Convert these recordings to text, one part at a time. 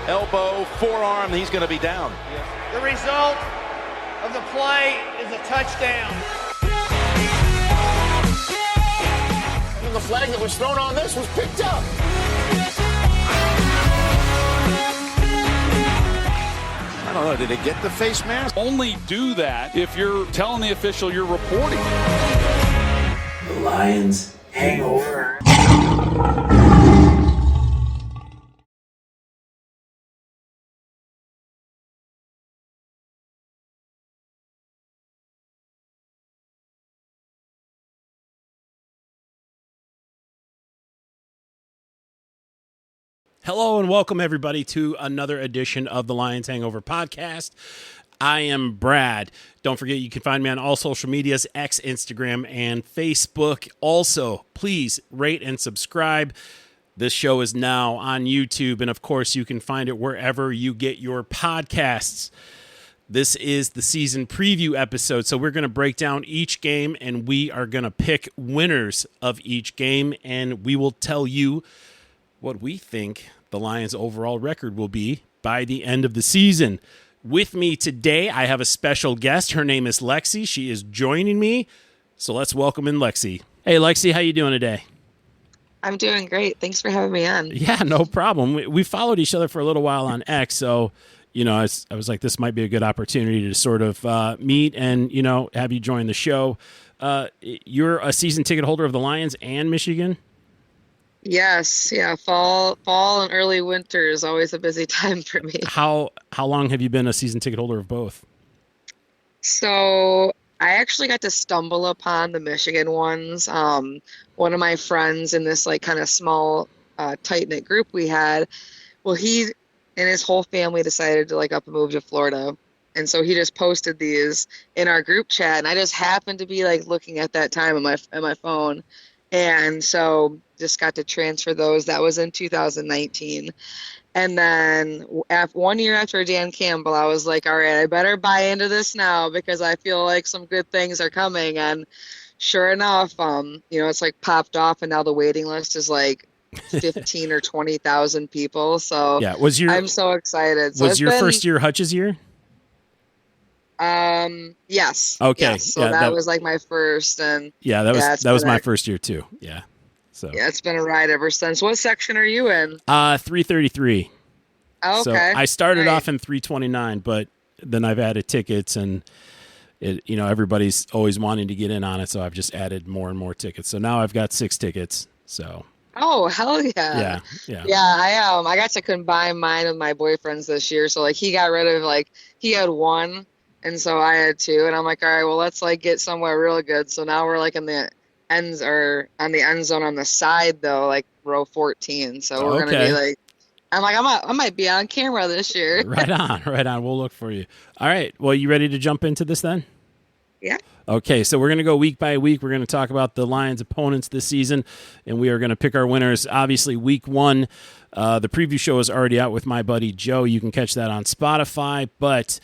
elbow, forearm, he's going to be down. The result of the play is a touchdown. And the flag that was thrown on this was picked up. I don't know, did it get the face mask? Only do that if you're telling the official you're reporting. The Lions hangover. Hello and welcome everybody to another edition of the Lions Hangover podcast. I am Brad. Don't forget you can find me on all social medias, X, Instagram, and Facebook. Also, please rate and subscribe. This show is now on YouTube, and of course you can find it wherever you get your podcasts. This is the season preview episode, so we're going to break down each game, and we are going to pick winners of each game, and we will tell you what we think the Lions' overall record will be by the end of the season. With me today, I have a special guest. Her name is Lexi. She is joining me, so let's welcome in Lexi. Hey, Lexi, how you doing today? I'm doing great. Thanks for having me on. Yeah, no problem. We followed each other for a little while on X, so I was like, this might be a good opportunity to sort of meet and have you join the show. You're a season ticket holder of the Lions and Michigan. Yes, yeah. Fall and early winter is always a busy time for me. How long have you been a season ticket holder of both? So I actually got to stumble upon the Michigan ones. One of my friends in this kind of small, tight-knit group we had, well, he and his whole family decided to up and move to Florida. And so he just posted these in our group chat, and I just happened to be looking at that time on my phone. And so just got to transfer those. That was in 2019. And then 1 year after Dan Campbell, I was like, all right, I better buy into this now because I feel like some good things are coming. And sure enough, it's popped off, and now the waiting list is 15 or 20,000 people. So yeah, I'm so excited. So was your first year Hutch's year? Yes. Okay. Yes. So yeah, that was my first, and that was my first year too. Yeah. So yeah, it's been a ride ever since. What section are you in? 333. Oh, okay. So I started off in 329, but then I've added tickets, and everybody's always wanting to get in on it, so I've just added more and more tickets. So now I've got 6 tickets. So. Oh, hell yeah. Yeah. Yeah, I got to combine mine with my boyfriend's this year. So he got rid of he had 1, and so I had 2, and I'm like, all right, well, let's get somewhere real good. So now we're in the ends, or on the end zone on the side though, row 14. So we're gonna be I might be on camera this year. Right on. We'll look for you. All right. Well, you ready to jump into this then? Yeah. Okay, so we're going to go week by week. We're going to talk about the Lions' opponents this season, and we are going to pick our winners. Obviously, week 1, the preview show is already out with my buddy Joe. You can catch that on Spotify, but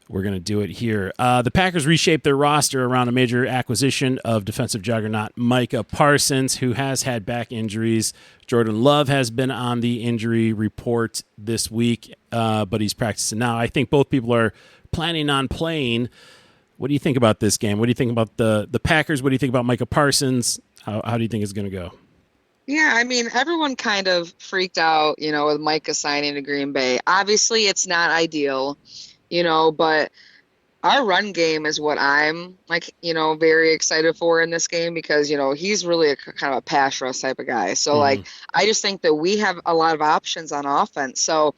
we're going to do it here. The Packers reshaped their roster around a major acquisition of defensive juggernaut Micah Parsons, who has had back injuries. Jordan Love has been on the injury report this week, but he's practicing now. I think both people are planning on playing. What do you think about this game? What do you think about the Packers? What do you think about Micah Parsons? How do you think it's going to go? Yeah, I mean, everyone kind of freaked out, with Micah signing to Green Bay. Obviously, it's not ideal, but our run game is what I'm very excited for in this game because, he's really a kind of a pass rush type of guy. So I just think that we have a lot of options on offense. So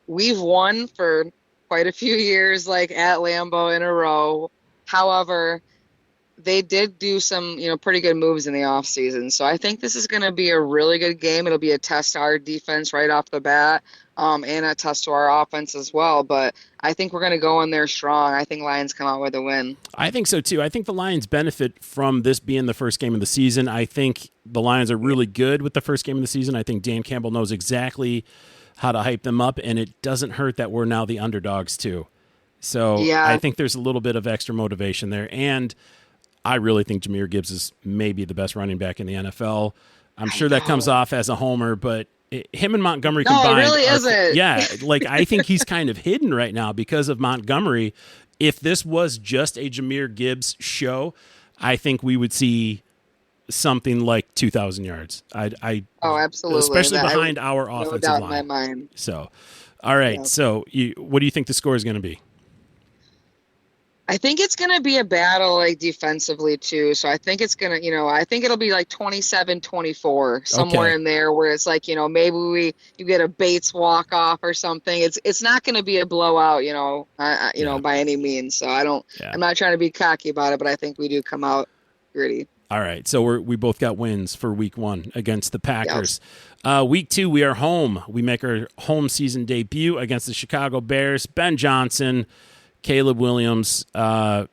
we've won for quite a few years, at Lambeau in a row. However, they did do some, pretty good moves in the offseason. So I think this is going to be a really good game. It'll be a test to our defense right off the bat, and a test to our offense as well. But I think we're going to go in there strong. I think Lions come out with a win. I think so, too. I think the Lions benefit from this being the first game of the season. I think the Lions are really good with the first game of the season. I think Dan Campbell knows exactly how to hype them up, and it doesn't hurt that we're now the underdogs, too. So yeah. I think there's a little bit of extra motivation there, and I really think Jahmyr Gibbs is maybe the best running back in the NFL. I'm sure that comes off as a homer, but him and Montgomery No, it combined. really isn't. Yeah, like I think he's kind of hidden right now because of Montgomery. If this was just a Jahmyr Gibbs show, I think we would see something like 2,000 yards. Oh, absolutely. Especially That- behind our no offensive doubt line. in my mind. So, all right. Yeah. So, what do you think the score is going to be? I think it's going to be a battle like defensively too. So I think it's going to, I think it'll be like 27-24, somewhere Okay. in there where it's like, maybe you get a Bates walk off or something. It's not going to be a blowout, by any means. So I'm not trying to be cocky about it, but I think we do come out gritty. All right, so we both got wins for week 1 against the Packers. Week 2, we are home. We make our home season debut against the Chicago Bears. Ben Johnson, Caleb Williams. They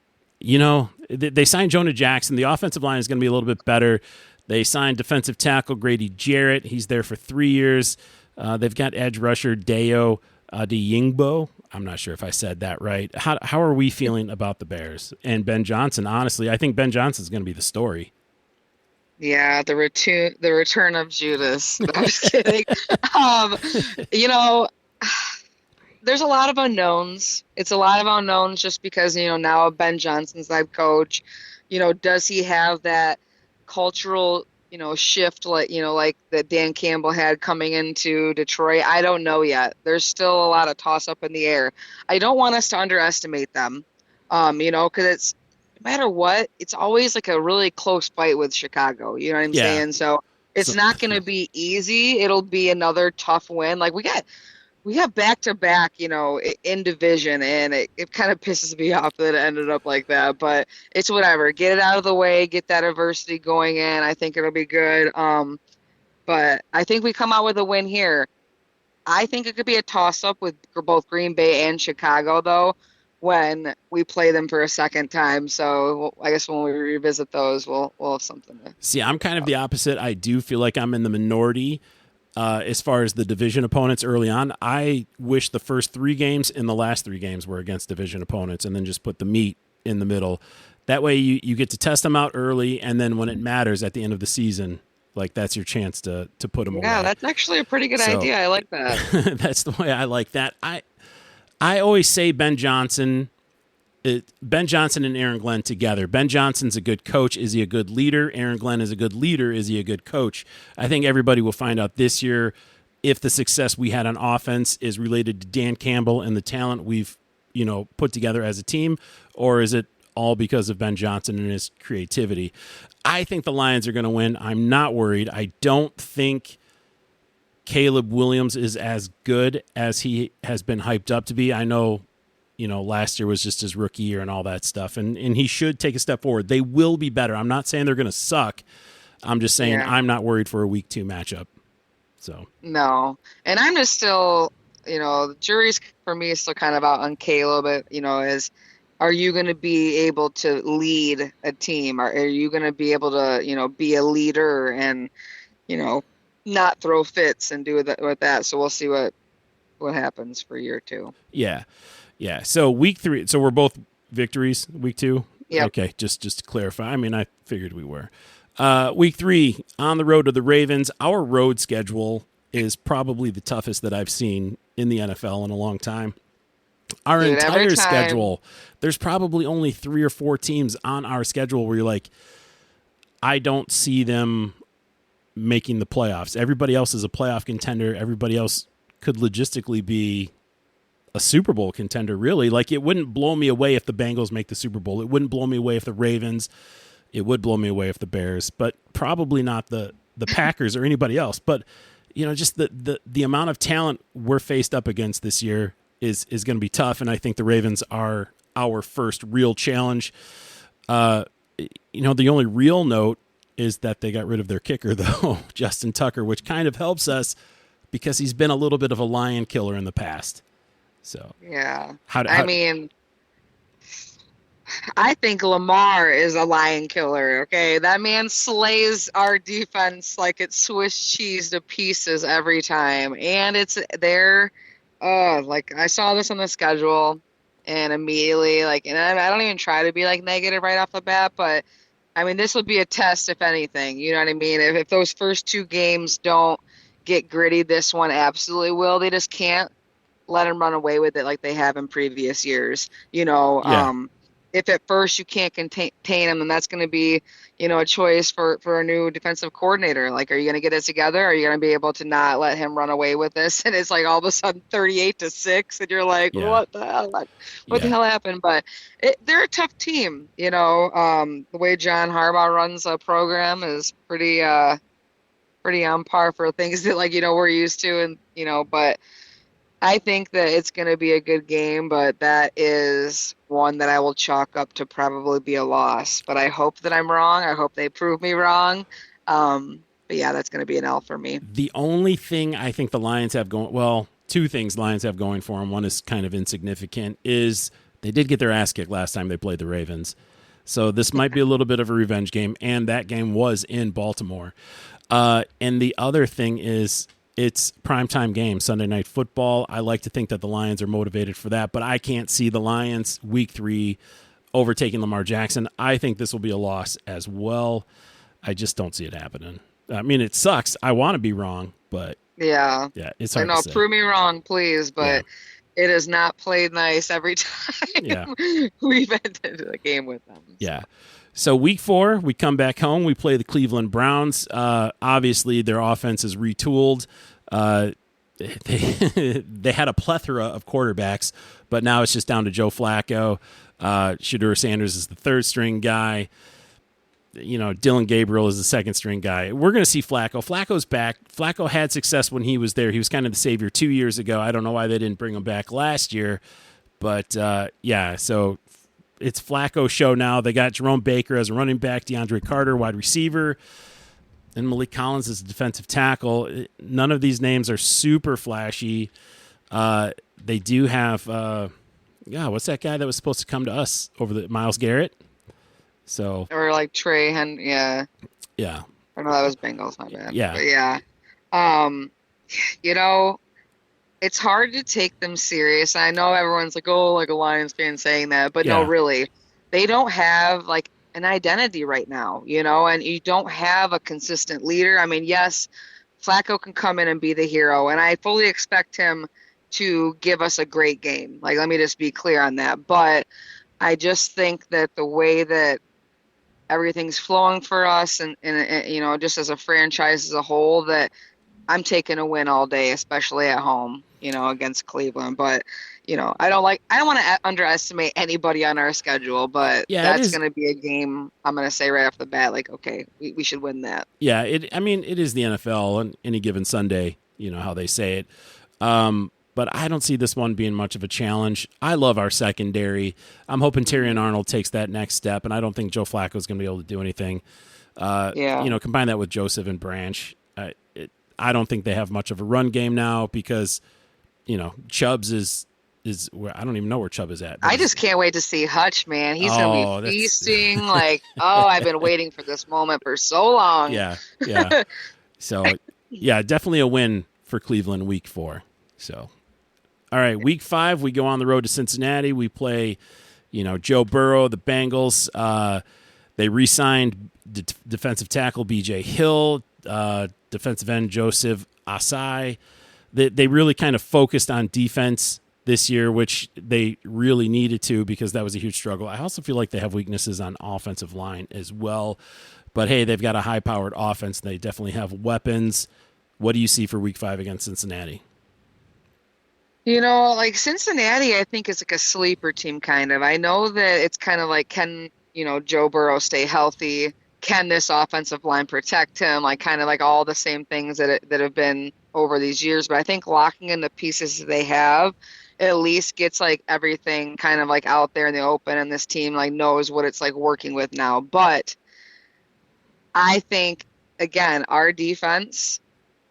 signed Jonah Jackson. The offensive line is going to be a little bit better. They signed defensive tackle Grady Jarrett. He's there for 3 years. They've got edge rusher Dayo Adeyingbo. I'm not sure if I said that right. How are we feeling about the Bears and Ben Johnson? Honestly, I think Ben Johnson's going to be the story. Yeah, the return of Judas. No, I'm just kidding. There's a lot of unknowns. It's a lot of unknowns just because, now Ben Johnson's head coach, does he have that cultural, shift like that Dan Campbell had coming into Detroit? I don't know yet. There's still a lot of toss up in the air. I don't want us to underestimate them, because it's no matter what, it's always like a really close fight with Chicago. You know what I'm saying? So it's not going to be easy. It'll be another tough win. Like we got back-to-back, in division, and it kind of pisses me off that it ended up like that. But it's whatever. Get it out of the way. Get that adversity going in. I think it'll be good. But I think we come out with a win here. I think it could be a toss-up with both Green Bay and Chicago, though, when we play them for a second time. So I guess when we revisit those, we'll have something to... See, I'm kind of the opposite. I do feel like I'm in the minority as far as the division opponents early on. I wish the first 3 games and the last 3 games were against division opponents and then just put the meat in the middle. That way you get to test them out early, and then when it matters at the end of the season, like that's your chance to put them away. Yeah, that's actually a pretty good idea. I like that. That's the way I like that. I always say Ben Johnson and Aaron Glenn together. Ben Johnson's a good coach. Is he a good leader? Aaron Glenn is a good leader. Is he a good coach? I think everybody will find out this year if the success we had on offense is related to Dan Campbell and the talent we've, put together as a team, or is it all because of Ben Johnson and his creativity? I think the Lions are going to win. I'm not worried. I don't think Caleb Williams is as good as he has been hyped up to be. I know, last year was just his rookie year and all that stuff, and he should take a step forward. They will be better. I'm not saying they're going to suck. I'm just saying I'm not worried for a week 2 matchup. So no, and I'm just still, the jury's for me is still kind of out on Caleb. But are you going to be able to lead a team? Are you going to be able to, be a leader and, not throw fits and do with that? So we'll see what happens for year 2. Yeah. So week 3. So we're both victories. Week 2. Yeah. Okay. Just to clarify. I mean, I figured we were. Week 3 on the road to the Ravens. Our road schedule is probably the toughest that I've seen in the NFL in a long time. Our entire schedule, there's probably only 3 or 4 teams on our schedule where you're like, I don't see them making the playoffs. Everybody else is a playoff contender. Everybody else could logistically be a Super Bowl contender, really. Like, it wouldn't blow me away if the Bengals make the Super Bowl. It wouldn't blow me away if the Ravens. It would blow me away if the Bears, but probably not the Packers or anybody else. But, just the amount of talent we're faced up against this year is going to be tough, and I think the Ravens are our first real challenge. The only real note is that they got rid of their kicker, though, Justin Tucker, which kind of helps us because he's been a little bit of a lion killer in the past. So yeah, I think Lamar is a lion killer. Okay, that man slays our defense like it's Swiss cheese to pieces every time, and it's there. Like I saw this on the schedule, and immediately, and I don't even try to be negative right off the bat, but I mean, this would be a test if anything. You know what I mean? If those first 2 games don't, get gritty. This one absolutely will. They just can't let them run away with it like they have in previous years. Yeah. If at first you can't contain them, then that's going to be, a choice for a new defensive coordinator. Like, are you going to get it together? Are you going to be able to not let him run away with this? And it's like all of a sudden 38-6, and you're like, Yeah. what the hell? What the hell happened? But they're a tough team. The way John Harbaugh runs a program is pretty on par for things that we're used to, and but I think that it's going to be a good game, but that is one that I will chalk up to probably be a loss. But I hope that I'm wrong. I hope they prove me wrong. But yeah, that's going to be an L for me. The only thing I think the Lions have going, well, two things Lions have going for them. One is kind of insignificant, is they did get their ass kicked last time they played the Ravens. So this might be a little bit of a revenge game, and that game was in Baltimore. And the other thing is, it's primetime game, Sunday Night Football. I like to think that the Lions are motivated for that, but I can't see the Lions Week 3 overtaking Lamar Jackson. I think this will be a loss as well. I just don't see it happening. I mean, it sucks. I want to be wrong, but yeah, it's hard to say. Prove me wrong, please, but it is not played nice every time we've entered a game with them. So. Yeah. So week 4, we come back home. We play the Cleveland Browns. Obviously, their offense is retooled. They had a plethora of quarterbacks, but now it's just down to Joe Flacco. Shedeur Sanders is the third-string guy. Dylan Gabriel is the second-string guy. We're going to see Flacco. Flacco's back. Flacco had success when he was there. He was kind of the savior 2 years ago. I don't know why they didn't bring him back last year. But, so it's Flacco's show now. They got Jerome Baker as a running back, DeAndre Carter, wide receiver, and Malik Collins as a defensive tackle. None of these names are super flashy. They do have, what's that guy that was supposed to come to us over the Myles Garrett? So or like Trey Henry, yeah. Or no, that was Bengals, my bad. Yeah. But yeah. It's hard to take them serious. I know everyone's like, oh, like a Lions fan saying that, but no, really, they don't have like an identity right now, and you don't have a consistent leader. I mean, yes, Flacco can come in and be the hero, and I fully expect him to give us a great game. Like, let me just be clear on that. But I just think that the way that everything's flowing for us and just as a franchise as a whole, that I'm taking a win all day, especially at home, against Cleveland. But, I don't want to underestimate anybody on our schedule, but that's going to be a game I'm going to say right off the bat, like, okay, we should win that. Yeah, it is the NFL on any given Sunday, how they say it. But I don't see this one being much of a challenge. I love our secondary. I'm hoping Terrion Arnold takes that next step, and I don't think Joe Flacco is going to be able to do anything. Combine that with Joseph and Branch. I don't think they have much of a run game now because, Chubbs is where I don't even know where Chubb is at. I just can't wait to see Hutch, man. He's going to be feasting I've been waiting for this moment for so long. Yeah. So, definitely a win for Cleveland week 4. So, all right, week 5, we go on the road to Cincinnati. We play, Joe Burrow, the Bengals. They re-signed defensive tackle B.J. Hill, defensive end Joseph Asai. They really kind of focused on defense this year, which they really needed to because that was a huge struggle. I also feel like they have weaknesses on offensive line as well. But, hey, they've got a high-powered offense. They definitely have weapons. What do you see for week 5 against Cincinnati? Cincinnati, I think, is like a sleeper team, kind of. I know that it's kind of like, can, Joe Burrow stay healthy? Can this offensive line protect him? Like, kind of like all the same things that have been over these years. But I think locking in the pieces that they have at least gets, like, everything kind of, like, out there in the open, and this team, like, knows what it's like working with now. But I think, again, our defense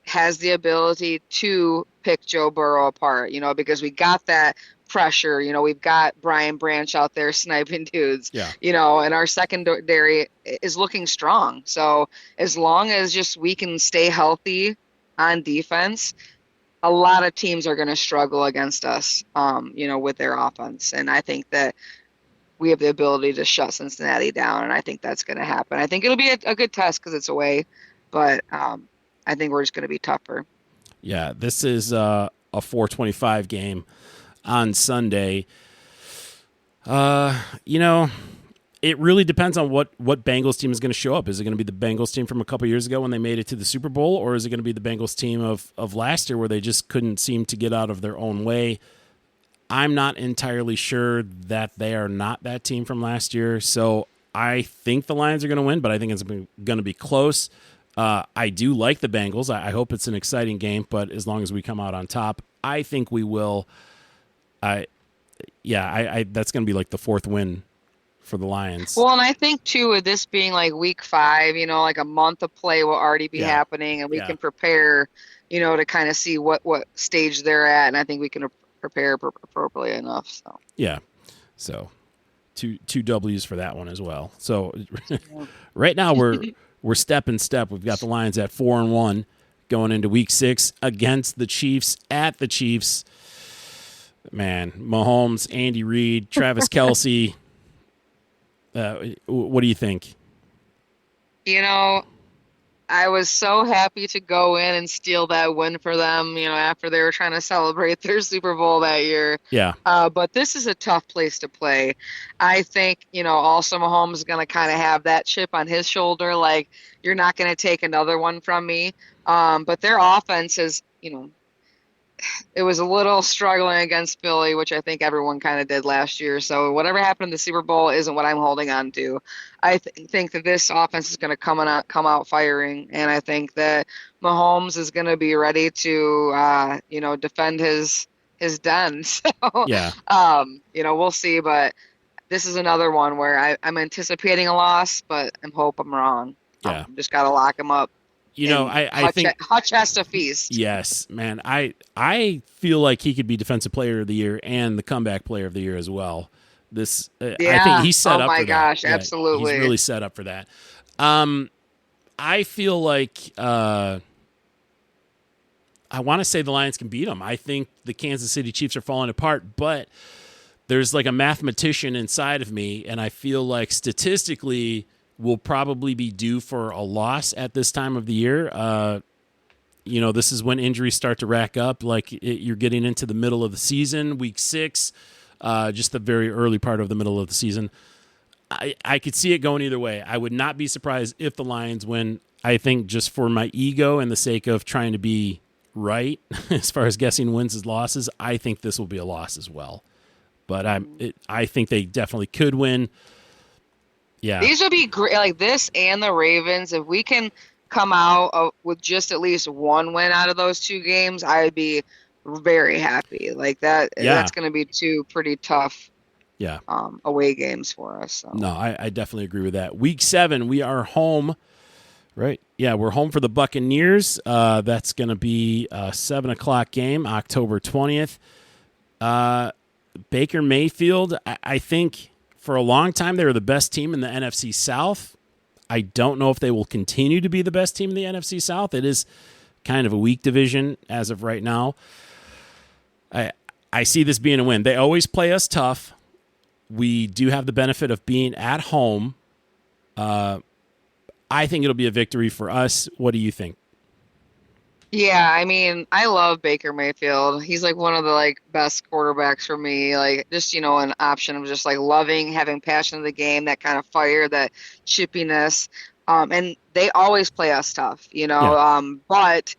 has the ability to pick Joe Burrow apart, because we got that pressure. We've got Brian Branch out there sniping dudes, and our secondary is looking strong. So as long as just we can stay healthy on defense, a lot of teams are going to struggle against us, with their offense. And I think that we have the ability to shut Cincinnati down, and I think that's going to happen. I think it'll be a good test because it's away, but I think we're just going to be tougher. Yeah, this is a 4:25 game on Sunday. You know, it really depends on what Bengals team is going to show up. Is it going to be the Bengals team from a couple years ago when they made it to the Super Bowl, or is it going to be the Bengals team of last year where they just couldn't seem to get out of their own way? I'm not entirely sure that they are not that team from last year, so I think the Lions are going to win, but I think it's going to be close. I do like the Bengals. I hope it's an exciting game, but as long as we come out on top, I think we will. That's going to be like the fourth win for the Lions. Well, and I think too, with this being like week 5, you know, like a month of play will already be happening, and we can prepare, you know, to kind of see what stage they're at, and I think we can prepare appropriately enough. So yeah, so two W's for that one as well. So right now we're step in step. We've got the Lions at 4-1 going into week 6 against the Chiefs at the Chiefs. Man, Mahomes, Andy Reid, Travis Kelce. What do you think? You know, I was so happy to go in and steal that win for them, you know, after they were trying to celebrate their Super Bowl that year. Yeah. But this is a tough place to play. I think, you know, also Mahomes is going to kind of have that chip on his shoulder, like, you're not going to take another one from me. But their offense is, you know, it was a little struggling against Philly, which I think everyone kind of did last year. So whatever happened in the Super Bowl isn't what I'm holding on to. I think that this offense is going to come out firing, and I think that Mahomes is going to be ready to, you know, defend his den. So, yeah. You know, we'll see. But this is another one where I'm anticipating a loss, but I hope I'm wrong. Yeah. Just got to lock him up. You know, I think Hutch has to feast. Yes, man. I feel like he could be Defensive Player of the Year and the Comeback Player of the Year as well. I think he's set up for that. Oh my gosh, absolutely. He's really set up for that. I feel like I want to say the Lions can beat them. I think the Kansas City Chiefs are falling apart, but there's like a mathematician inside of me, and I feel like statistically will probably be due for a loss at this time of the year. You know, this is when injuries start to rack up. Like you're getting into the middle of the season, week 6, just the very early part of the middle of the season. I could see it going either way. I would not be surprised if the Lions win. I think just for my ego and the sake of trying to be right as far as guessing wins and losses, I think this will be a loss as well. But I think they definitely could win. Yeah, these would be great. Like this and the Ravens, if we can come out with just at least one win out of those 2 games, I would be very happy. Like that. Yeah. That's going to be 2 pretty tough. Yeah. Away games for us. So. No, I definitely agree with that. Week 7, we are home. Right. Yeah, we're home for the Buccaneers. That's going to be a 7:00 game, October 20th. Baker Mayfield, I think. For a long time, they were the best team in the NFC South. I don't know if they will continue to be the best team in the NFC South. It is kind of a weak division as of right now. I see this being a win. They always play us tough. We do have the benefit of being at home. I think it'll be a victory for us. What do you think? Yeah, I mean, I love Baker Mayfield. He's like one of the like best quarterbacks for me. Like just, you know, an option of just like loving, having passion of the game, that kind of fire, that chippiness. And they always play us tough, you know. Yeah. But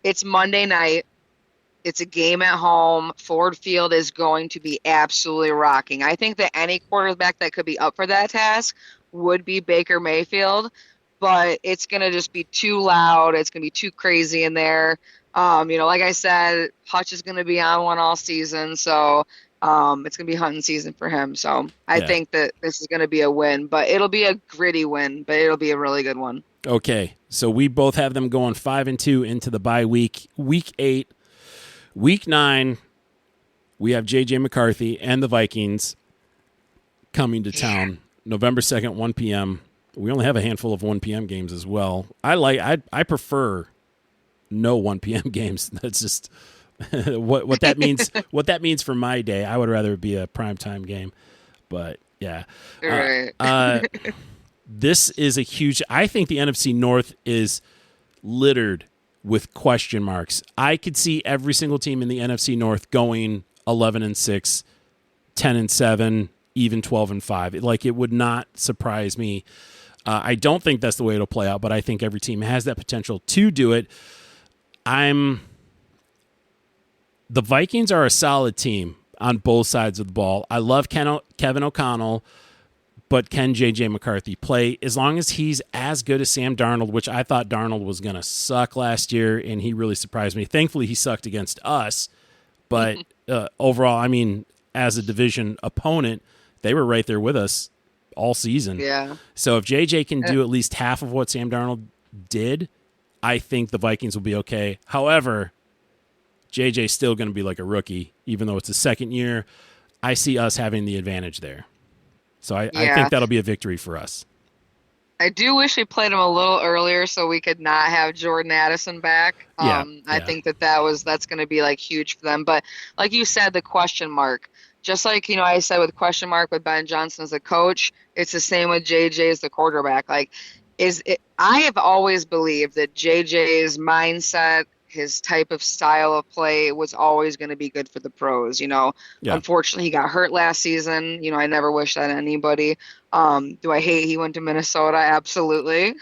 it's Monday night. It's a game at home. Ford Field is going to be absolutely rocking. I think that any quarterback that could be up for that task would be Baker Mayfield. But it's going to just be too loud. It's going to be too crazy in there. You know, like I said, Hutch is going to be on one all season. So it's going to be hunting season for him. So I think that this is going to be a win. But it'll be a gritty win. But it'll be a really good one. Okay. So we both have them going 5-2 into the bye week. Week 8. Week 9, we have J.J. McCarthy and the Vikings coming to town. November 2nd, 1 p.m., we only have a handful of 1 p.m. games as well. I prefer no 1 p.m. games. That's just what that means. What that means for my day. I would rather it be a primetime game. But yeah, this is a huge. I think the NFC North is littered with question marks. I could see every single team in the NFC North going 11-6, 10-7, even 12-5. Like, it would not surprise me. I don't think that's the way it'll play out, but I think every team has that potential to do it. The Vikings are a solid team on both sides of the ball. I love Kevin O'Connell, but can J.J. McCarthy play? As long as he's as good as Sam Darnold, which I thought Darnold was going to suck last year, and he really surprised me. Thankfully, he sucked against us, but overall, I mean, as a division opponent, they were right there with us all season. Yeah. So if JJ can do at least half of what Sam Darnold did, I think the Vikings will be okay. However, JJ's still going to be like a rookie, even though it's his second year. I see us having the advantage there. So I think that'll be a victory for us. I do wish we played him a little earlier so we could not have Jordan Addison back. I think that's going to be like huge for them. But like you said, the question mark, just like, I said with question mark with Ben Johnson as a coach, it's the same with JJ as the quarterback. Like, I have always believed that JJ's mindset, his type of style of play was always going to be good for the pros. Unfortunately, he got hurt last season. I never wish that on anybody. Do I hate he went to Minnesota? Absolutely.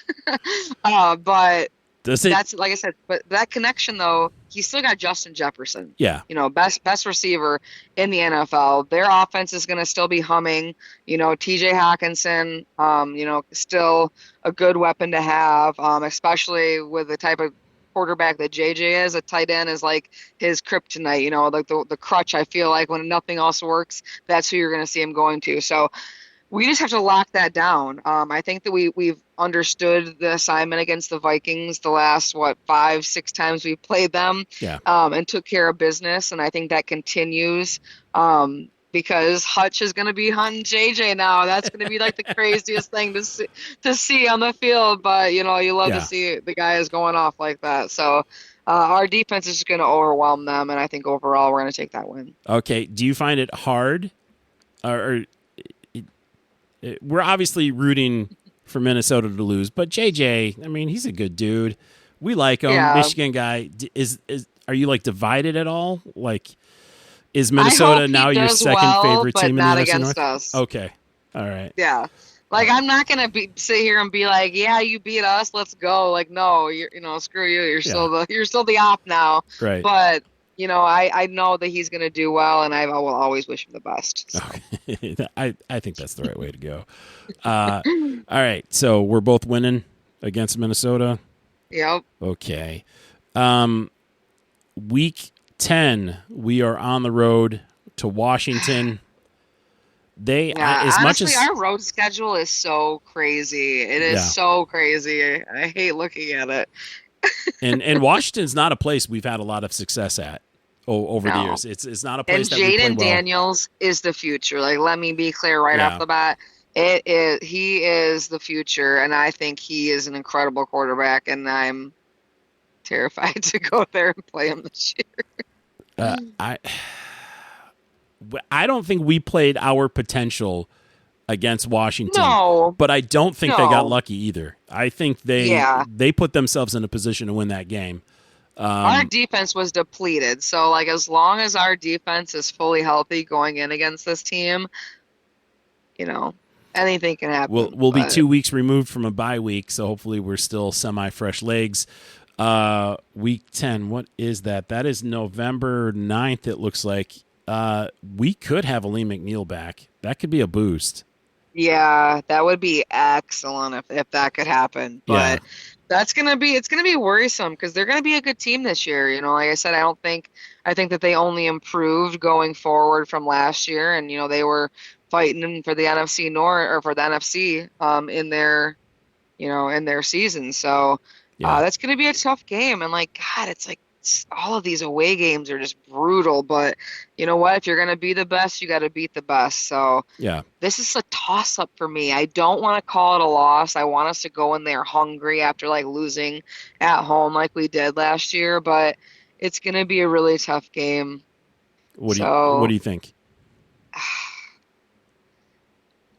But that's, like I said, but that connection, though, he still got Justin Jefferson. Yeah. Best receiver in the NFL. Their offense is going to still be humming. TJ Hawkinson, still a good weapon to have, especially with the type of quarterback that JJ is. A tight end is like his kryptonite, like the crutch. I feel like when nothing else works, that's who you're going to see him going to. So we just have to lock that down. I think that we've understood the assignment against the Vikings the last, 5-6 times we've played them, and took care of business. And I think that continues because Hutch is going to be hunting JJ now. That's going to be like the craziest thing to see on the field. But, you love to see the guys going off like that. So our defense is just going to overwhelm them. And I think overall we're going to take that win. Okay. Do you find it hard or we're obviously rooting for Minnesota to lose, but JJ, I mean, he's a good dude. We like him. Yeah. Michigan guy. Are you like divided at all? Like, is Minnesota now your second favorite team in the NFC North? Us. Okay. All right. Yeah. Like, I'm not going to sit here and be like, yeah, you beat us, let's go. Like, no, screw you. You're still the op now. Right. But, I know that he's going to do well, and I will always wish him the best. So. Okay. I think that's the right way to go. All right. So we're both winning against Minnesota. Yep. Okay. Week 10, we are on the road to Washington. Honestly, our road schedule is so crazy. It is so crazy. I hate looking at it. and Washington's not a place we've had a lot of success at over the years. It's not a place that we play well. And Jaden Daniels is the future. Like, let me be clear off the bat. He is the future, and I think he is an incredible quarterback, and I'm terrified to go there and play him this year. I don't think we played our potential against Washington. No. But I don't think they got lucky either. I think they put themselves in a position to win that game. Our defense was depleted. So, like, as long as our defense is fully healthy going in against this team, anything can happen. We'll be 2 weeks removed from a bye week, so hopefully we're still semi-fresh legs. Week 10, what is that? That is November 9th, it looks like. We could have Aleem McNeil back. That could be a boost. Yeah, that would be excellent if that could happen. But it's gonna be worrisome because they're gonna be a good team this year. Like I said, I think that they only improved going forward from last year, and they were fighting for the NFC North or for the NFC in their season. So that's gonna be a tough game. And it's like all of these away games are just brutal, but you know what? If you're going to be the best, you got to beat the best. So this is a toss-up for me. I don't want to call it a loss. I want us to go in there hungry after losing at home like we did last year, but it's going to be a really tough game. What do you think?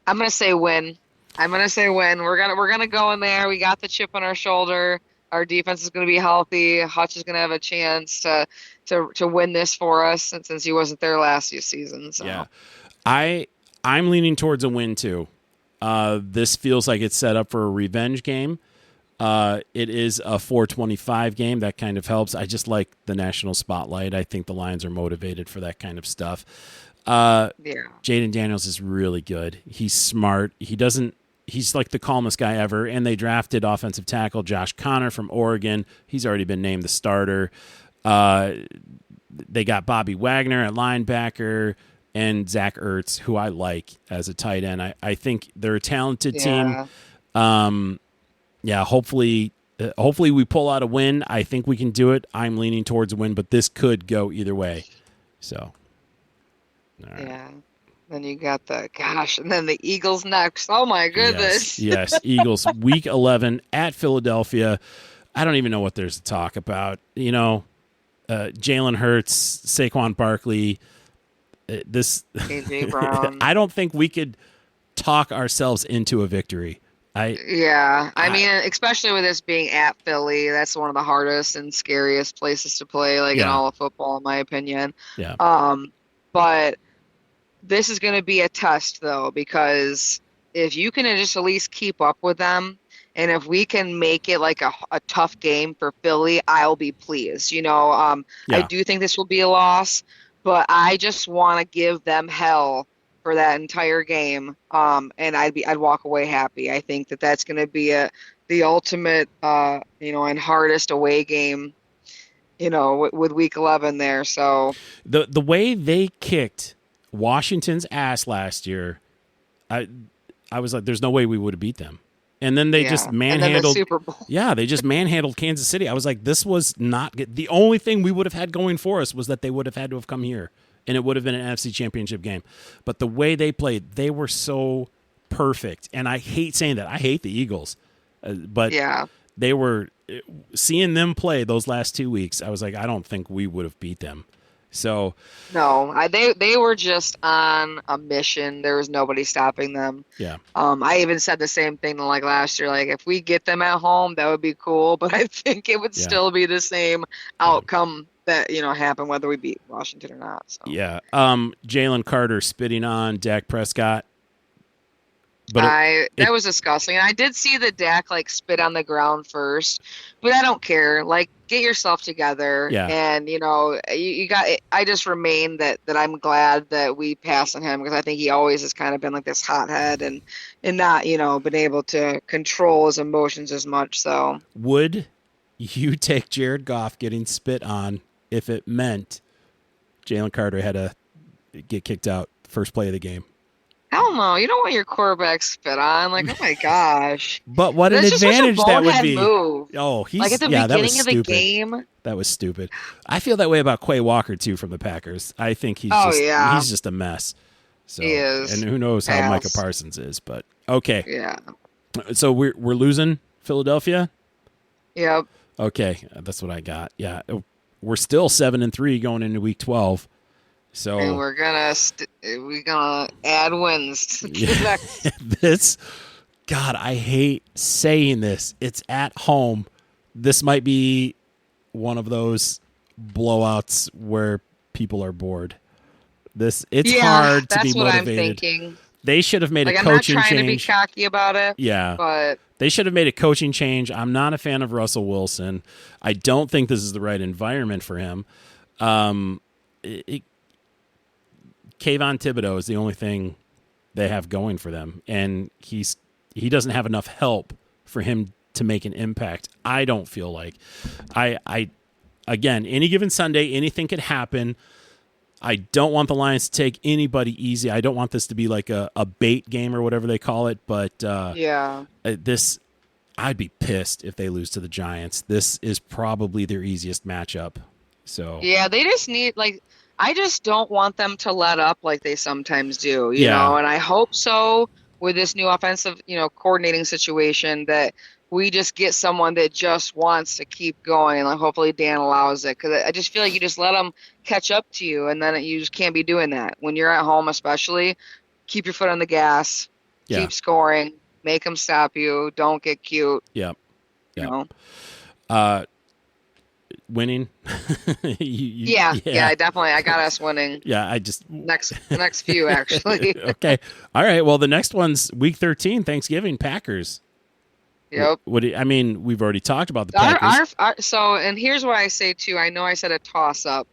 I'm going to say win. We're going to go in there. We got the chip on our shoulder. our defense is going to be healthy. Hutch is going to have a chance to win this for us since he wasn't there last season. So. Yeah, I'm leaning towards a win too. This feels like it's set up for a revenge game. It is a 425 game. That kind of helps. I just like the national spotlight. I think the Lions are motivated for that kind of stuff. Jaden Daniels is really good. He's smart. He's like the calmest guy ever. And they drafted offensive tackle Josh Connor from Oregon. He's already been named the starter. They got Bobby Wagner at linebacker and Zach Ertz, who I like as a tight end. I think they're a talented team. Hopefully we pull out a win. I think we can do it. I'm leaning towards a win, but this could go either way. So, all right. Yeah. Then you got and then the Eagles next. Oh my goodness. Yes, Eagles week 11 at Philadelphia. I don't even know what there's to talk about. Jalen Hurts, Saquon Barkley, AJ Brown. I don't think we could talk ourselves into a victory. I mean, especially with this being at Philly, that's one of the hardest and scariest places to play, in all of football, in my opinion. Yeah. But this is going to be a test, though, because if you can just at least keep up with them, and if we can make it like a tough game for Philly, I'll be pleased. I do think this will be a loss, but I just want to give them hell for that entire game, and I'd walk away happy. I think that's going to be the ultimate, and hardest away game, with Week 11 there. So the way they kicked Washington's ass last year, I was like, there's no way we would have beat them. And then they just manhandled. And then the Super Bowl. Yeah, they just manhandled Kansas City. I was like, this was not good. The only thing we would have had going for us was that they would have had to have come here, and it would have been an NFC Championship game. But the way they played, they were so perfect. And I hate saying that. I hate the Eagles. But they were – seeing them play those last 2 weeks, I was like, I don't think we would have beat them. So no, they were just on a mission. There was nobody stopping them. Yeah. I even said the same thing last year. If we get them at home, that would be cool. But I think it would still be the same outcome that happened whether we beat Washington or not. So. Yeah. Jalen Carter spitting on Dak Prescott. But that was disgusting. And I did see the Dak spit on the ground first, but I don't care. Get yourself together. Yeah. And you got. I just remain that I'm glad that we passed on him because I think he always has kind of been this hothead and not been able to control his emotions as much. So would you take Jared Goff getting spit on if it meant Jalen Carter had to get kicked out first play of the game? Hell no, you don't want your quarterback spit on. Oh my gosh. But what an That's advantage just such a that would be. Move. Oh, he's at the that was beginning of the stupid. game. That was stupid. I feel that way about Quay Walker too from the Packers. I think he's just a mess. So, he is. And who knows how Micah Parsons is, but okay. Yeah. So we're losing Philadelphia? Yep. Okay, that's what I got. Yeah. We're still 7-3 going into week 12. So and we're gonna add wins to this. God, I hate saying this. It's at home. This might be one of those blowouts where people are bored. It's hard to be motivated. That's what I'm thinking. They should have made a coaching change. I'm not trying to be cocky about it. Yeah, but they should have made a coaching change. I'm not a fan of Russell Wilson. I don't think this is the right environment for him. Kayvon Thibodeau is the only thing they have going for them, and he doesn't have enough help for him to make an impact. I don't feel like again, any given Sunday, anything could happen. I don't want the Lions to take anybody easy. I don't want this to be like a bait game or whatever they call it, but I'd be pissed if they lose to the Giants. This is probably their easiest matchup. So yeah, they just need I just don't want them to let up like they sometimes do, you know, and I hope so with this new offensive, coordinating situation that we just get someone that just wants to keep going. Hopefully Dan allows it because I just feel like you just let them catch up to you and then you just can't be doing that. When you're at home especially, keep your foot on the gas, keep scoring, make them stop you, don't get cute. Yep. You know? Winning. Yeah, definitely. I got us winning. Yeah, I just next few actually. Okay. All right. Well, the next one's week 13, Thanksgiving, Packers. Yep. We've already talked about the Packers. And here's what I say too. I know I said a toss up,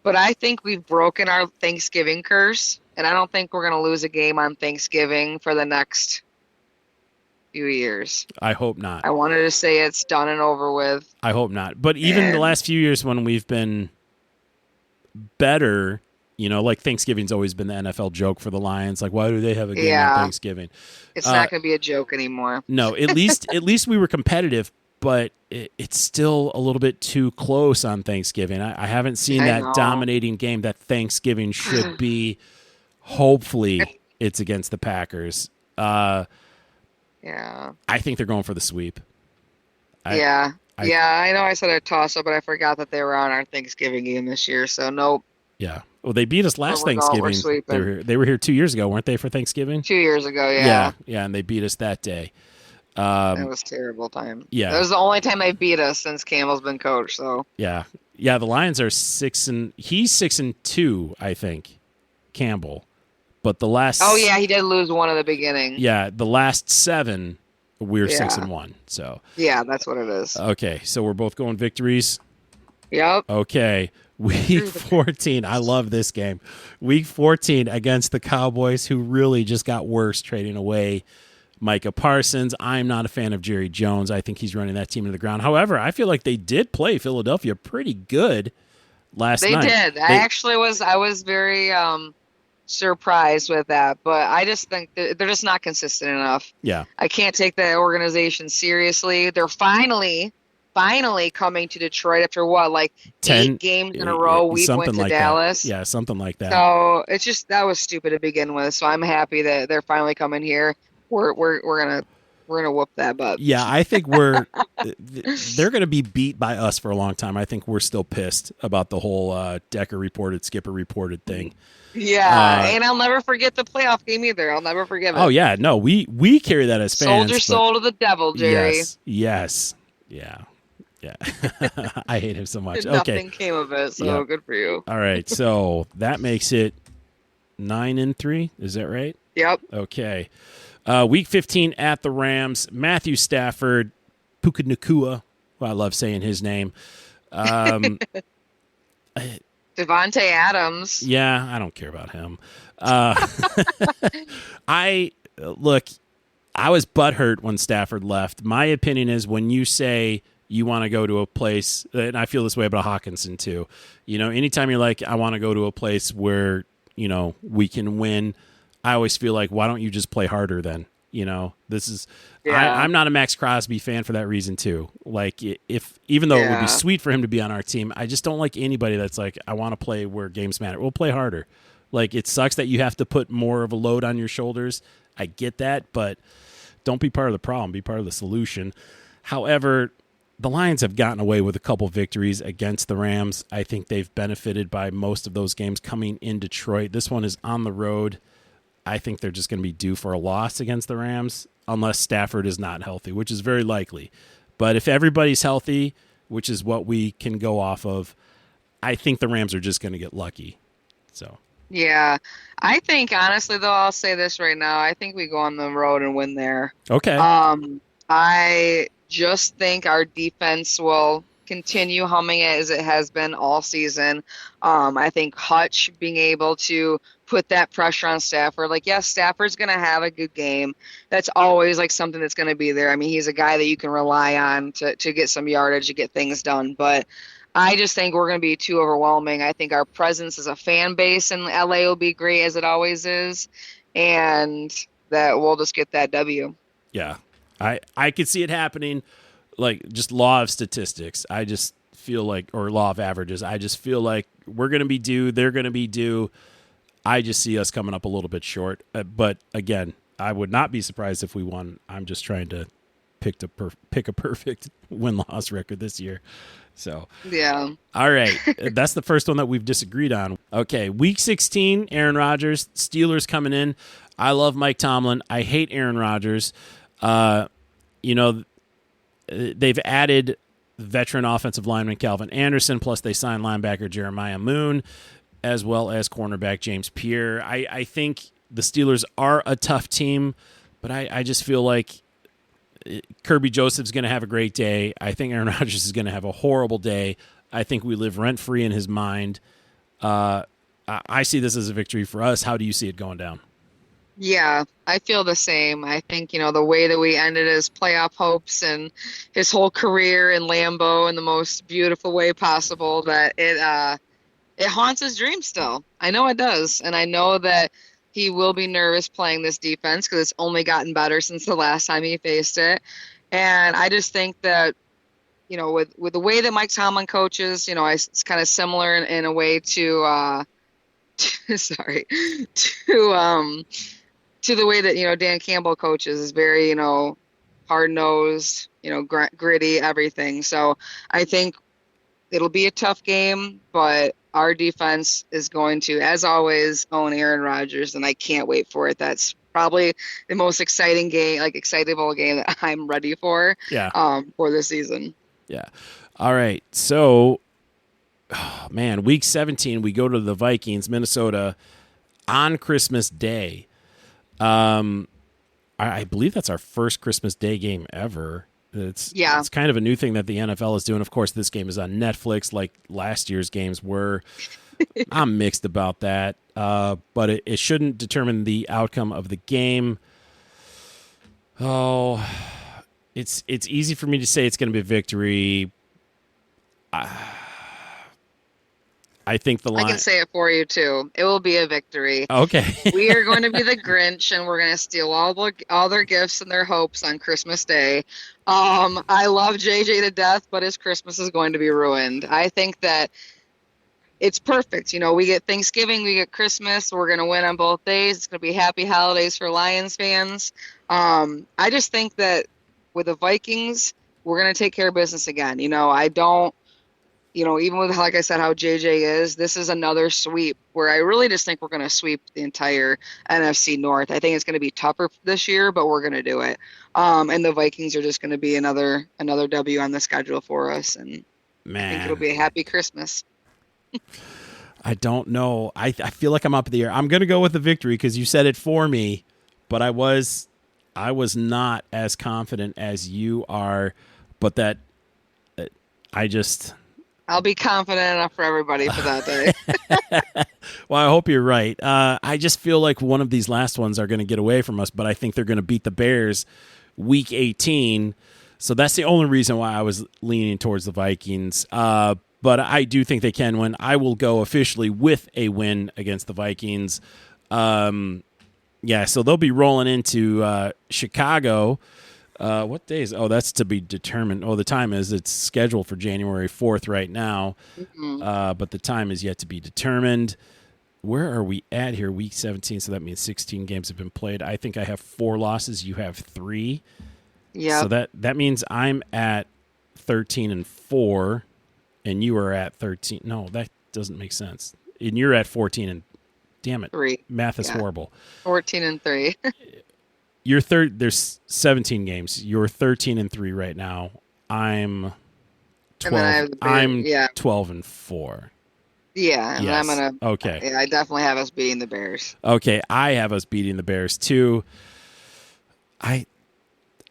but I think we've broken our Thanksgiving curse, and I don't think we're going to lose a game on Thanksgiving for the next few years. I hope not. I wanted to say it's done and over with. I hope not. But even the last few years when we've been better, like Thanksgiving's always been the NFL joke for the Lions. Like, why do they have a game on Thanksgiving? It's not going to be a joke anymore. No, at least we were competitive, but it's still a little bit too close on Thanksgiving. I haven't seen that dominating game that Thanksgiving should be. Hopefully, it's against the Packers. Yeah. I think they're going for the sweep. I know I said a toss-up, but I forgot that they were on our Thanksgiving game this year, so nope. Yeah. Well, they beat us last Thanksgiving. They were here 2 years ago, weren't they, for Thanksgiving? 2 years ago, yeah. Yeah, and they beat us that day. That was a terrible time. Yeah. That was the only time they beat us since Campbell's been coach, so. Yeah. Yeah, the Lions are 6-2, I think, Campbell. But the last... Oh, yeah, he did lose one at the beginning. Yeah, the last 7, we're 6-1. So yeah, that's what it is. Okay, so we're both going victories? Yep. Okay, week 14. I love this game. Week 14 against the Cowboys, who really just got worse trading away Micah Parsons. I'm not a fan of Jerry Jones. I think he's running that team into the ground. However, I feel like they did play Philadelphia pretty good last night. They did. I was very surprised with that, but I just think they're just not consistent enough. Yeah. I can't take that organization seriously. They're finally coming to Detroit after what, like 8 games in a row. We went to Dallas. That. Yeah, something like that. So it's just, that was stupid to begin with. So I'm happy that they're finally coming here. We're gonna whoop that butt. Yeah, I think they're gonna be beat by us for a long time. I think we're still pissed about the whole Decker reported, Skipper reported thing. Yeah, and I'll never forget the playoff game either. I'll never forgive it. Oh yeah, no, we carry that as fans. Sold your soul to the devil, Jerry. Yes, yeah. I hate him so much. Nothing came of it, so good for you. All right, so that makes it 9-3. Is that right? Yep. Okay. Week 15 at the Rams. Matthew Stafford, Puka Nacua. Well, I love saying his name. Devontae Adams. Yeah, I don't care about him. I was butthurt when Stafford left. My opinion is when you say you want to go to a place, and I feel this way about Hawkinson too. Anytime you're like, I want to go to a place where, we can win, I always feel like, why don't you just play harder then? This is, I'm not a Max Crosby fan for that reason too. Like even though it would be sweet for him to be on our team, I just don't like anybody that's like, I want to play where games matter. We'll play harder. Like, it sucks that you have to put more of a load on your shoulders. I get that, but don't be part of the problem. Be part of the solution. However, the Lions have gotten away with a couple victories against the Rams. I think they've benefited by most of those games coming in Detroit. This one is on the road. I think they're just going to be due for a loss against the Rams unless Stafford is not healthy, which is very likely. But if everybody's healthy, which is what we can go off of, I think the Rams are just going to get lucky. So. Yeah. I think, honestly, though, I'll say this right now. I think we go on the road and win there. Okay. I just think our defense will continue humming it as it has been all season. I think Hutch being able to put that pressure on Stafford. Like, yes, Stafford's going to have a good game. That's always like something that's going to be there. I mean, he's a guy that you can rely on to get some yardage, to get things done. But I just think we're going to be too overwhelming. I think our presence as a fan base in LA will be great, as it always is. And that we'll just get that W. Yeah. I could see it happening, like just law of statistics. I just feel like, or law of averages, I just feel like we're going to be due, they're going to be due. I just see us coming up a little bit short. But again, I would not be surprised if we won. I'm just trying to pick a perfect win-loss record this year. So, yeah. All right. That's the first one that we've disagreed on. Okay. Week 16, Aaron Rodgers, Steelers coming in. I love Mike Tomlin. I hate Aaron Rodgers. They've added veteran offensive lineman Calvin Anderson, plus they signed linebacker Jeremiah Moon, as well as cornerback James Pierre. I think the Steelers are a tough team, but I just feel like Kirby Joseph's going to have a great day. I think Aaron Rodgers is going to have a horrible day. I think we live rent-free in his mind. I see this as a victory for us. How do you see it going down? Yeah, I feel the same. I think, the way that we ended his playoff hopes and his whole career in Lambeau in the most beautiful way possible, that it haunts his dreams still. I know it does. And I know that he will be nervous playing this defense because it's only gotten better since the last time he faced it. And I just think that, with the way that Mike Tomlin coaches, it's kind of similar in a way to to the way that, Dan Campbell coaches, is very, hard-nosed, gritty, everything. So I think it'll be a tough game, but our defense is going to, as always, own Aaron Rodgers, and I can't wait for it. That's probably the most exciting game, excitable game that I'm ready for for this season. Yeah. All right. So, week 17, we go to the Vikings, Minnesota, on Christmas Day. I believe that's our first Christmas Day game ever. It's kind of a new thing that the NFL is doing. Of course, this game is on Netflix like last year's games were. I'm mixed about that, but it shouldn't determine the outcome of the game. Oh, it's easy for me to say it's going to be a victory. I think the line. I can say it for you too. It will be a victory. Okay. We are going to be the Grinch, and we're going to steal all their gifts and their hopes on Christmas Day. I love JJ to death, but his Christmas is going to be ruined. I think that it's perfect. We get Thanksgiving, we get Christmas. We're going to win on both days. It's going to be happy holidays for Lions fans. I just think that with the Vikings, we're going to take care of business again. I don't. Even with, like I said, how JJ is, this is another sweep where I really just think we're going to sweep the entire NFC North. I think it's going to be tougher this year, but we're going to do it. And the Vikings are just going to be another W on the schedule for us. And I think it'll be a happy Christmas. I don't know. I feel like I'm up in the air. I'm going to go with the victory because you said it for me, but I was not as confident as you are, but that I'll be confident enough for everybody for that day. Well, I hope you're right. I just feel like one of these last ones are going to get away from us, but I think they're going to beat the Bears week 18. So that's the only reason why I was leaning towards the Vikings. But I do think they can win. I will go officially with a win against the Vikings. So they'll be rolling into Chicago. What days? Oh, that's to be determined. Oh, the time it's scheduled for January 4th right now, but the time is yet to be determined. Where are we at here? Week 17, so that means 16 games have been played. I think I have 4 losses. You have 3. Yeah. So that means I'm at 13-4, and you are at 13. No, that doesn't make sense. And you're at 14 and damn it, 3. Math is horrible. 14-3. You're third. There's 17 games. You're 13-3 right now. I'm 12. I'm 12-4. Yeah, and yes. I'm gonna. Okay. Yeah, I definitely have us beating the Bears. Okay, I have us beating the Bears too. I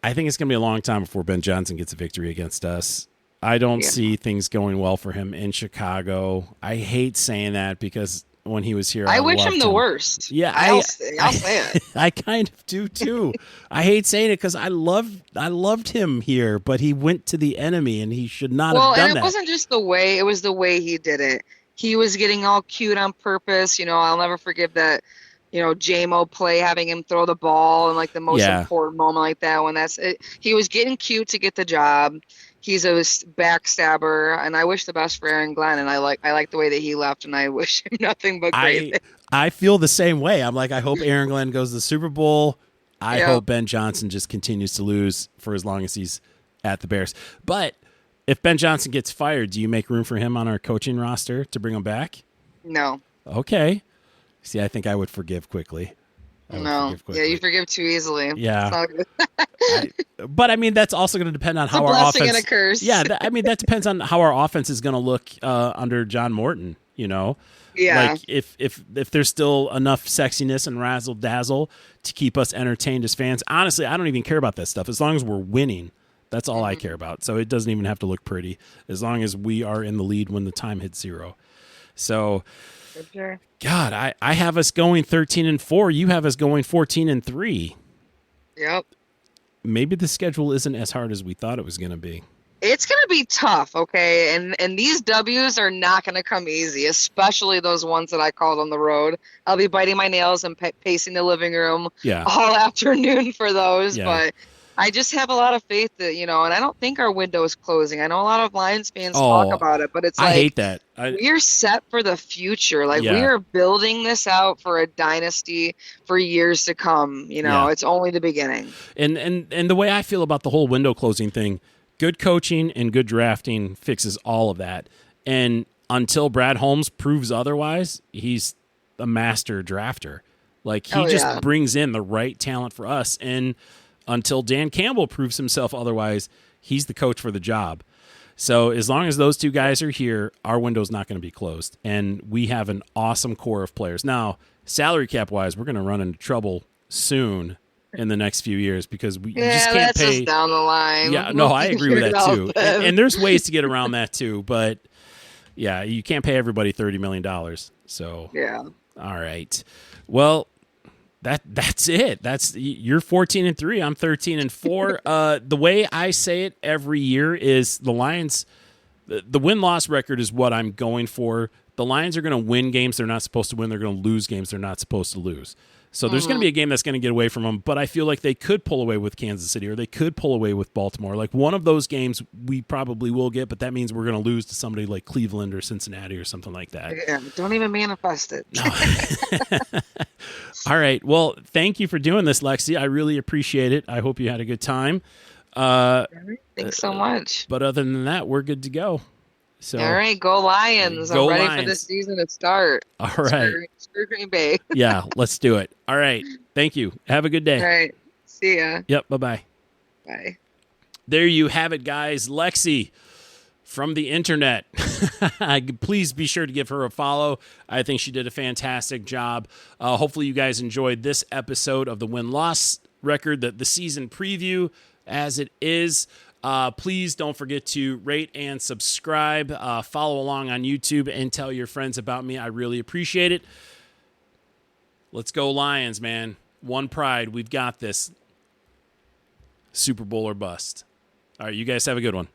think it's gonna be a long time before Ben Johnson gets a victory against us. I don't see things going well for him in Chicago. I hate saying that because when he was here, I wish him the worst. Yeah, I'll say it. I kind of do too. I hate saying it because I loved him here, but he went to the enemy, and he should not have done that. Well, and it wasn't just the way; it was the way he did it. He was getting all cute on purpose. I'll never forgive that. J-Mo play, having him throw the ball in like the most important moment like that. When that's it, he was getting cute to get the job. He's a backstabber, and I wish the best for Aaron Glenn. And I like the way that he left, and I wish him nothing but great things. I feel the same way. I'm like, I hope Aaron Glenn goes to the Super Bowl. I hope Ben Johnson just continues to lose for as long as he's at the Bears. But if Ben Johnson gets fired, do you make room for him on our coaching roster to bring him back? No. Okay. See, I think I would forgive quickly. I would No. forgive Yeah, quickly. you forgive too easily. Yeah. It's not good. But I mean, that's also going to depend on how a our blessing offense. and a curse. Yeah, I mean, that depends on how our offense is going to look under John Morton. You know, Yeah. like if there's still enough sexiness and razzle dazzle to keep us entertained as fans. Honestly, I don't even care about that stuff as long as we're winning. That's all I care about. So it doesn't even have to look pretty as long as we are in the lead when the time hits 0. So, For sure. God, I have us going 13-4. You have us going 14-3. Yep. Maybe the schedule isn't as hard as we thought it was going to be. It's going to be tough, okay? And these W's are not going to come easy, especially those ones that I called on the road. I'll be biting my nails and pacing the living room Yeah. all afternoon for those, Yeah. but I just have a lot of faith that, and I don't think our window is closing. I know a lot of Lions fans talk about it, but it's I like hate that. we're set for the future. Like Yeah. we are building this out for a dynasty for years to come. Yeah. It's only the beginning. And the way I feel about the whole window closing thing, good coaching and good drafting fixes all of that. And until Brad Holmes proves otherwise, he's a master drafter. Like he just brings in the right talent for us. And until Dan Campbell proves himself otherwise, he's the coach for the job. So as long as those two guys are here, our window's not going to be closed. And we have an awesome core of players. Now, salary cap wise, we're going to run into trouble soon in the next few years because you just can't that's pay. just down the line. Yeah, no, I agree with that too. Then. And there's ways to get around that too. But yeah, you can't pay everybody $30 million. So Yeah. all right. Well, that's it. You're 14-3. I'm 13-4. The way I say it every year is the Lions. The win-loss record is what I'm going for. The Lions are going to win games they're not supposed to win. They're going to lose games they're not supposed to lose. So there's going to be a game that's going to get away from them, but I feel like they could pull away with Kansas City or they could pull away with Baltimore. Like one of those games we probably will get, but that means we're going to lose to somebody like Cleveland or Cincinnati or something like that. Yeah, don't even manifest it. No. All right. Well, thank you for doing this, Lexi. I really appreciate it. I hope you had a good time. Thanks so much. But other than that, we're good to go. So, All right, go Lions. Go I'm ready Lions. for this season to start. all right. Screw Green Bay. Yeah, let's do it. All right. Thank you. Have a good day. All right. See ya. Yep. Bye-bye. Bye. There you have it, guys. Lexi from the internet. Please be sure to give her a follow. I think she did a fantastic job. Hopefully you guys enjoyed this episode of the win-loss record, the season preview as it is. Please don't forget to rate and subscribe. Follow along on YouTube and tell your friends about me. I really appreciate it. Let's go Lions, man. One pride. We've got this. Super Bowl or bust. All right, you guys have a good one.